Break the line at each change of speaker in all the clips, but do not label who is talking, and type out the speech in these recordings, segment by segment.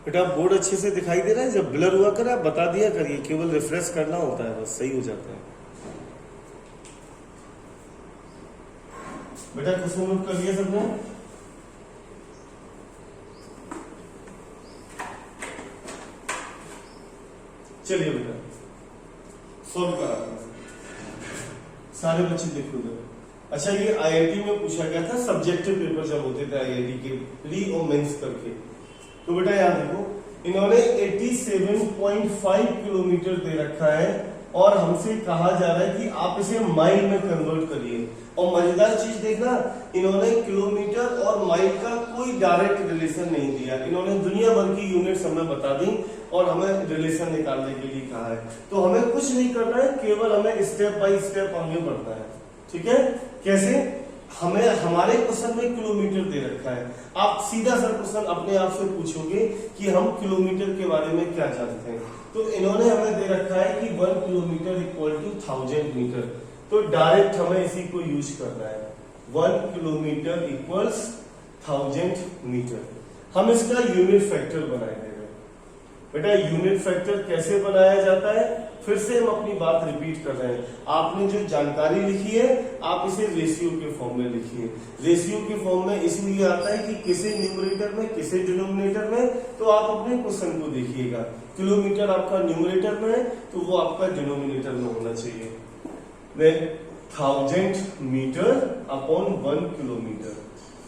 बेटा बोर्ड अच्छे से दिखाई दे रहा है? जब ब्लर हुआ करे आप बता दिया करिए, केवल रिफ्रेश करना होता है, बस सही हो जाता है। बेटा क्वेश्चन नोट कर लिया सबने? चलिए बेटा सॉल्व कराते हैं, सारे बच्चे देखो इधर। अच्छा, ये आईआईटी में पूछा गया था, सब्जेक्टिव पेपर जब होते थे आईआईटी के प्री और मेंस करके। तो बेटा याद देखो, इन्होंने 87.5 किलोमीटर दे रखा है और हमसे कहा जा रहा है कि आप इसे माइल में कन्वर्ट करिए। और मजेदार चीज देखना, इन्होंने किलोमीटर और माइल का कोई डायरेक्ट रिलेशन नहीं दिया, इन्होंने दुनिया भर की यूनिट्स हमें बता दी और हमें रिलेशन निकालने के लिए कहा है। तो हमें कुछ नहीं करना है, केवल हमें स्टेप बाय स्टेप आगे बढ़ना है। ठीक है? कैसे? हमें हमारे क्वेश्चन में किलोमीटर दे रखा है, आप सीधा सा क्वेश्चन अपने आप से पूछोगे कि हम किलोमीटर के बारे में क्या जानते हैं। तो इन्होंने हमें दे रखा है कि 1 किलोमीटर इक्वल टू 1000 मीटर, तो डायरेक्ट हमें इसी को यूज करना है। 1 किलोमीटर इक्वल्स 1000 मीटर। हम इसका यूनिट फैक्टर बनाए दे रहे हैं। बेटा यूनिट फैक्टर कैसे बनाया जाता है? फिर से हम अपनी बात रिपीट कर रहे हैं। आपने जो जानकारी लिखी है आप इसे रेशियो के फॉर्म में लिखिए। रेशियो के फॉर्म में इसलिए आता है कि किसे न्यूमरेटर में किसे डिनोमिनेटर में, तो आप अपने क्वेश्चन को देखिएगा। किलोमीटर आपका न्यूमरेटर में है तो वो आपका डिनोमिनेटर में होना चाहिए। 1000 मीटर अपॉन 1 किलोमीटर।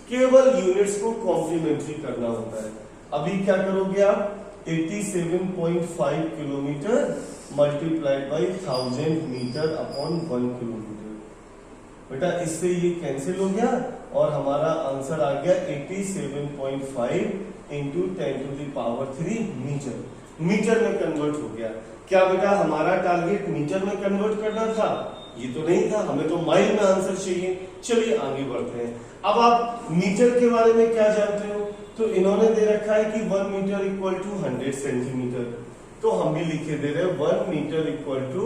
केवल यूनिट्स को कॉम्प्लीमेंट्री करना होता है। अभी क्या करोगे आप? 87.5 kilometre multiplied by 1000 metre upon 1 kilometre. बेटा इससे ये कैंसिल हो गया और हमारा आंसर आ गया 87.5 into 10 to the power 3 metre. Metre में कन्वर्ट हो गया। क्या बेटा हमारा टारगेट मीटर में कन्वर्ट करना था? ये तो नहीं था, हमें तो माइल में आंसर चाहिए। चलिए आगे बढ़ते हैं। अब आप मीटर के बारे में क्या जानते हो? तो इन्होंने दे रखा है कि 1 मीटर इक्वल टू 100 सेंटीमीटर, तो हम भी लिखे दे रहे हैं 1 मीटर इक्वल टू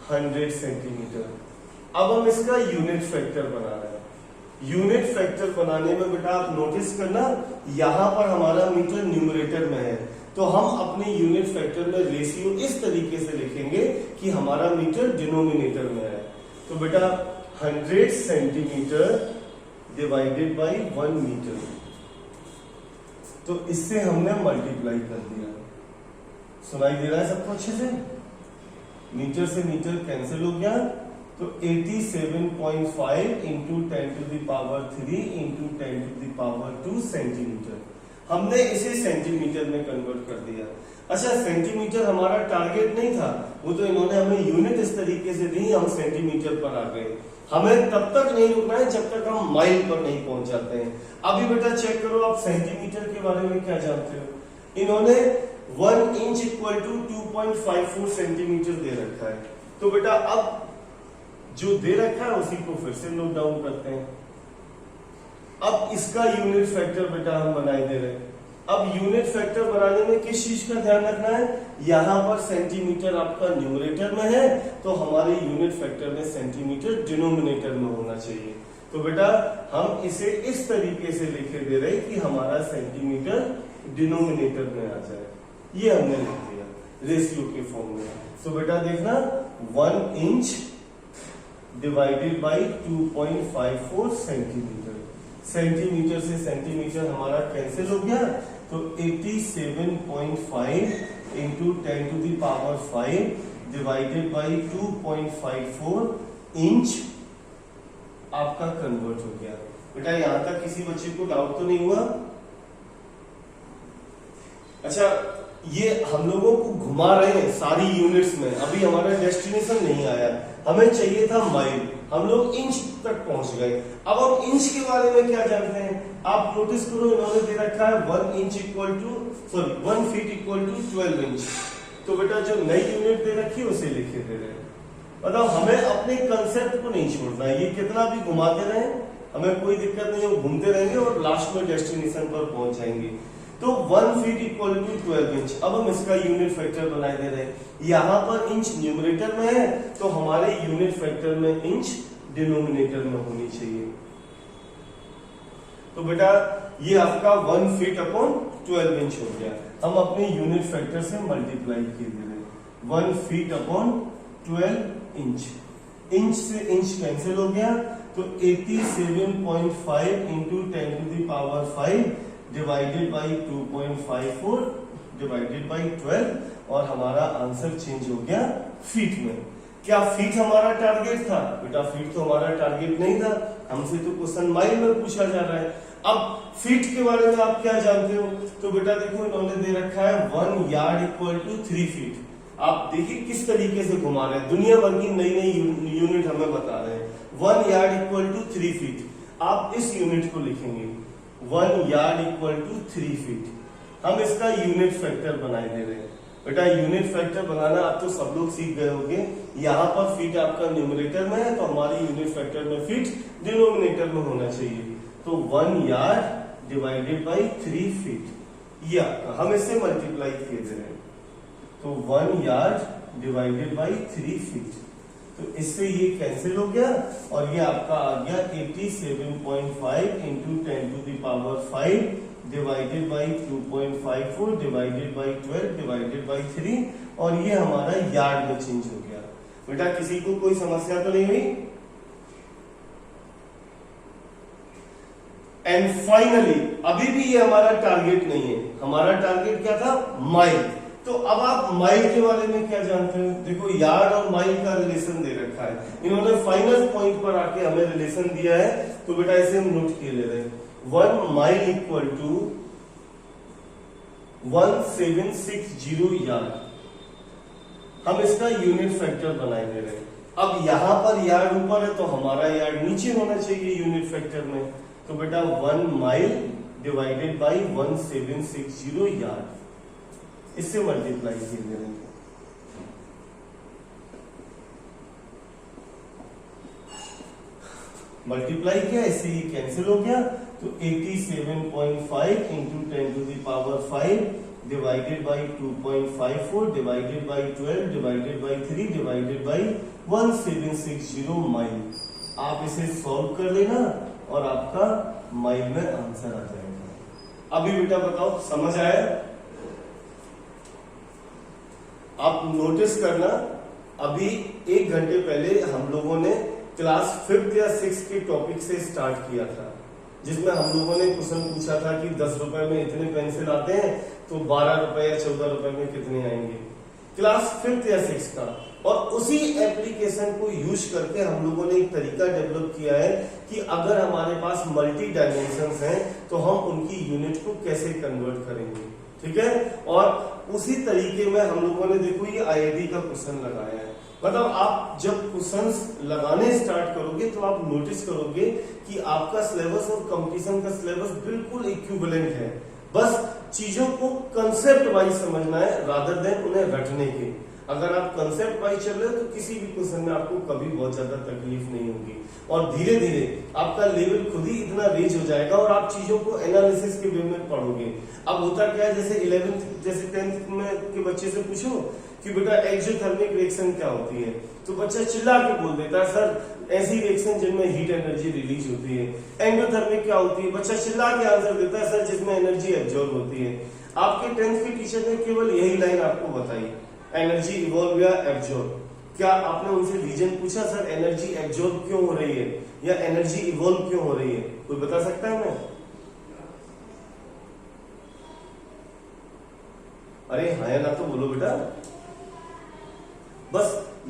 100 सेंटीमीटर। अब हम इसका यूनिट फैक्टर बना रहे हैं। यूनिट फैक्टर बनाने में बेटा आप नोटिस करना, यहां पर हमारा मीटर न्यूमरेटर में है, तो हम अपने यूनिट फैक्टर में रेशियो इस तरीके से लिखेंगे कि हमारा मीटर डिनोमिनेटर में है। तो बेटा 100 सेंटीमीटर डिवाइडेड बाई 1 मीटर, तो इससे हमने मल्टीप्लाई कर दिया। सुनाई दे रहा है सबको अच्छे से? मीटर से मीटर कैंसिल हो गया, तो 87.5 into 10 to the power 3 into 10 to the power 2 centimetre. हमने इसे सेंटीमीटर में कन्वर्ट कर दिया। अच्छा, सेंटीमीटर हमारा टारगेट नहीं था, वो तो इन्होंने हमें यूनिट इस तरीके से दी, हम सेंटीमीटर पर आ गए। हमें तब तक नहीं रुकना है जब तक हम माइल पर नहीं पहुंच जाते हैं। अभी बेटा चेक करो, आप सेंटीमीटर के बारे में क्या जानते हो? इन्होंने 1 इंच इक्वल टू 2.54 सेंटीमीटर दे रखा है। तो बेटा अब जो दे रखा है उसी को फिर से नोट डाउन करते हैं। अब इसका यूनिट फैक्टर बेटा हम बनाए दे रहे हैं। अब यूनिट फैक्टर बनाने में किस चीज का ध्यान रखना है? यहां पर सेंटीमीटर आपका न्यूमरेटर में है, तो हमारे यूनिट फैक्टर में सेंटीमीटर डिनोमिनेटर में होना चाहिए। तो बेटा हम इसे इस तरीके से लिखे दे रहे कि हमारा सेंटीमीटर डिनोमिनेटर में आ जाए। ये हमने लिख दिया रेशियो के फॉर्म में। तो बेटा देखना 1 inch divided by 2.54 centimetre. Centimetre से सेंटीमीटर हमारा कैंसिल हो गया, तो 87.5 into 10 to the power 5 divided by 2.54 inch आपका कन्वर्ट हो गया। बेटा यहां तक किसी बच्चे को डाउट तो नहीं हुआ? अच्छा, ये हम लोगों को घुमा रहे हैं सारी यूनिट्स में, अभी हमारा डेस्टिनेशन नहीं आया। हमें चाहिए था माइल, हम लोग इंच तक पहुंच गए। अब हम इंच के बारे में क्या जानते हैं? आप नोटिस करो, इन्होंने दे रखा है 1 inch equal to 1 feet equal to 12 inch. तो बेटा जो नई यूनिट दे रखी है उसे लिखे दे रहे हैं। मतलब हमें अपने कंसेप्ट को नहीं छोड़ना है। ये कितना भी घुमाते रहे हमें कोई दिक्कत नहीं है, घूमते रहेंगे और लास्ट में डेस्टिनेशन पर पहुंच जाएंगे। तो 1 फीट इक्वल टू 12 इंच। अब हम इसका यूनिट फैक्टर बनाए दे रहे हैं। यहां पर इंच न्यूमरेटर में है, तो हमारे यूनिट फैक्टर में इंच डिनोमिनेटर में होनी चाहिए। तो बेटा ये आपका 1 फीट अपॉन 12 इंच हो गया। हम अपने यूनिट फैक्टर से मल्टीप्लाई किए दे रहे हैं। 1 फीट अपॉन 12 इंच, इंच से इंच कैंसिल हो गया, तो 87.5 into 10 to the power 5 divided by 2.54 divided by 12 और हमारा आंसर चेंज हो गया फीट में। क्या फीट हमारा टारगेट था? बेटा फीट तो हमारा टारगेट नहीं था, हमसे तो क्वेश्चन माइल में पूछा जा रहा है। अब फीट के बारे में आप क्या जानते हो? तो बेटा देखो इन्होंने दे रखा है 1 यार्ड इक्वल टू 3 फीट। आप देखिए किस तरीके से घुमा रहे हैं, दुनिया भर की नई नई यूनिट हमें बता रहे हैं। 1 यार्ड इक्वल टू 3 फीट, आप इस यूनिट को लिखेंगे 1 यार्ड इक्वल टू 3 फीट। हम इसका यूनिट फैक्टर बनाए दे रहे हैं। बेटा यूनिट फैक्टर बनाना आप तो सब लोग सीख गए होंगे। यहाँ पर फीट आपका न्यूमरेटर में है, तो हमारी यूनिट फैक्टर में फीट डिनोमिनेटर में होना चाहिए। तो 1 यार्ड डिवाइडेड बाई 3 फीट, ये आपका हम इससे मल्टीप्लाई किए दे रहे हैं। तो 1 यार्ड डिवाइडेड बाई 3 फीट, तो इससे ये कैंसिल हो गया और ये आपका आ गया 87.5 into 10 to the power 5 divided by 2.54 divided by 12 divided by 3 और ये हमारा यार्ड में चेंज हो गया। बेटा किसी को कोई समस्या तो नहीं हुई? एंड फाइनली अभी भी ये हमारा टारगेट नहीं है, हमारा टारगेट क्या था? माइल। तो अब आप माइल के बारे में क्या जानते हैं? देखो यार्ड और माइल का रिलेशन दे रखा है, इन्होंने फाइनल पॉइंट पर आके हमें रिलेशन दिया है, तो बेटा इसे हम नोट किए ले रहे हैं। 1 माइल इक्वल टू 1760 यार्ड, हम इसका यूनिट फैक्टर बनाए दे रहे हैं। अब यहां पर यार्ड ऊपर है तो हमारा यार्ड नीचे होना चाहिए यूनिट फैक्टर में, तो बेटा 1 माइल डिवाइडेड बाई 1760 यार्ड, इससे मल्टीप्लाई किए दे रहे हैं। मल्टीप्लाई किया, इससे ये कैंसिल हो गया, तो 87.5 into 10 to the power 5 divided by 2.54 divided by 12 divided by 3 divided by 1760 mile. आप इसे सॉल्व कर लेना और आपका माइल में आंसर आ जाएगा। अभी बेटा बताओ समझ आया? आप नोटिस करना, अभी 1 घंटे पहले हम लोगों ने क्लास 5th या 6th के टॉपिक से स्टार्ट किया था, जिसमें हम लोगों ने क्वेश्चन पूछा था कि 10 रुपए में इतने पेंसिल आते हैं तो 12 रुपए या 14 रुपए में कितने आएंगे, क्लास 5th या 6th का। और उसी एप्लीकेशन को यूज करके हम लोगों ने एक तरीका डेवलप किया है कि अगर हमारे पास मल्टी डायमेंशंस हैं तो हम उनकी यूनिट को कैसे कन्वर्ट करेंगे, ठीक है। और उसी तरीके में हम लोगों ने देखो ये आईआईडी का क्वेश्चन लगाया है। मतलब आप जब क्वेश्चंस लगाने स्टार्ट करोगे तो आप नोटिस करोगे कि आपका सिलेबस और कंपटीशन का सिलेबस बिल्कुल इक्विवेलेंट है, बस चीजों को कंसेप्ट वाइज समझना है रादर देन उन्हें रटने के। अगर आप कंसेप्ट वाइज चल रहे हो तो किसी भी क्वेश्चन में आपको कभी बहुत ज्यादा तकलीफ नहीं होगी और धीरे धीरे आपका लेवल खुद ही इतना रीच हो जाएगा और आप चीजों को एनालिसिस के वे में पढ़ोगे। अब होता क्या है, जैसे 11th जैसे 10th में के बच्चे से पूछो कि बेटा एक्सोथर्मिक रिएक्शन क्या होती है, तो बच्चा चिल्ला के बोल देता है सर ऐसी रिएक्शन जिनमें हीट एनर्जी रिलीज होती है। एंडोथर्मिक क्या होती है, बच्चा चिल्ला के आंसर देता है सर जिसमें एनर्जी एब्जॉर्ब होती है। आपके 10th के टीचर ने केवल यही लाइन आपको बताई, एनर्जी इवॉल्व या एब्जॉर्ब। क्या आपने उनसे रीजन पूछा सर एनर्जी एब्जॉर्ब क्यों हो रही है या एनर्जी इवॉल्व क्यों हो रही है? कोई बता सकता है? मैं अरे हाँ या ना तो बोलो बेटा। बस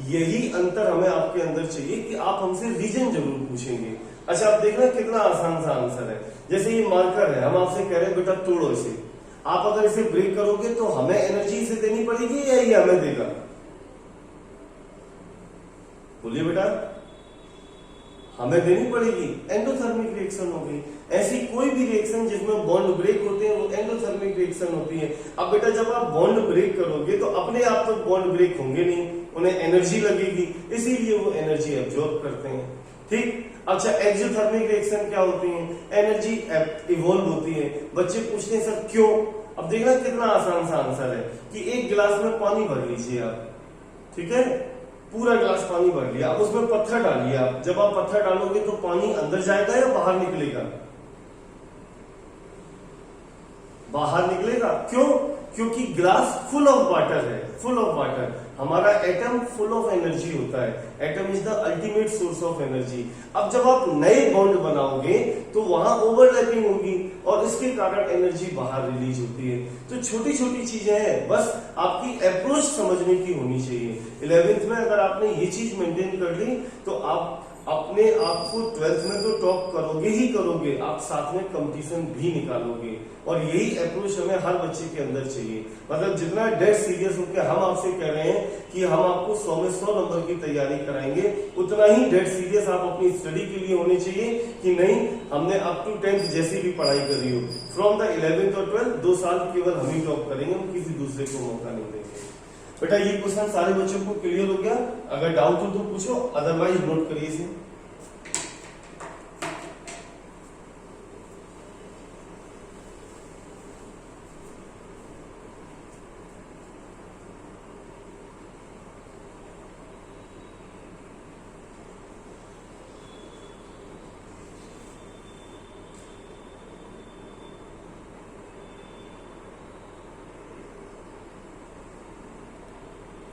यही अंतर हमें आपके अंदर चाहिए कि आप हमसे रीजन जरूर पूछेंगे। अच्छा आप देखना कितना आसान सा आंसर है। जैसे ये मार्कर है, हम आपसे कह रहे हैं बेटा तोड़ो इसे, आप अगर इसे ब्रेक करोगे तो हमें एनर्जी इसे देनी पड़ेगी या ये हमें देगा? बोलिए बेटा। हमें देनी पड़ेगी, एंडोथर्मिक रिएक्शन होगी। ऐसी कोई भी रिएक्शन जिसमें बॉन्ड ब्रेक होते हैं वो एंडोथर्मिक रिएक्शन होती है। अब बेटा जब आप बॉन्ड ब्रेक करोगे तो अपने आप तो बॉन्ड ब्रेक होंगे नहीं, उन्हें एनर्जी लगेगी, इसीलिए वो एनर्जी एब्जॉर्ब करते हैं, ठीक। अच्छा एक्सोथर्मिक रिएक्शन क्या होती है? एनर्जी इवॉल्व होती है। बच्चे पूछते हैं सर क्यों? अब देखना कितना आसान सा आंसर है कि एक गिलास में पानी भर लीजिए आप, ठीक है, पूरा गिलास पानी भर लिया, अब उसमें पत्थर डालिए आप। जब आप पत्थर डालोगे तो पानी अंदर जाएगा या बाहर निकलेगा? बाहर निकलेगा। क्यों? क्योंकि ग्लास फुल ऑफ वाटर है, फुल ऑफ वाटर। हमारा एटम फुल ऑफ एनर्जी होता है। Atom is the ultimate source of energy. अब जब आप नए बॉन्ड बनाओगे तो वहां ओवरलैपिंग होगी और इसके कारण एनर्जी बाहर रिलीज होती है। तो छोटी छोटी चीजें हैं, बस आपकी अप्रोच समझने की होनी चाहिए। 11th में अगर आपने ये चीज मेंटेन कर ली तो आप अपने आप को 12th में तो टॉप करोगे ही करोगे, आप साथ में कंपटीशन भी निकालोगे। और यही अप्रोच हमें हर बच्चे के अंदर चाहिए। मतलब जितना डेड सीरियस होकर हम आपसे कह रहे हैं कि हम आपको 100 में 100 नंबर की तैयारी कराएंगे, उतना ही डेड सीरियस आप अपनी स्टडी के लिए होने चाहिए कि नहीं, हमने अप टू 10th जैसी भी पढ़ाई करी हो, फ्रॉम द 11th और 12th 2 साल केवल हम ही टॉप करेंगे, हम किसी दूसरे को मौका नहीं देंगे। बेटा ये क्वेश्चन सारे बच्चों को क्लियर हो गया? अगर डाउट हो तो पूछो, अदरवाइज नोट करिए इसे।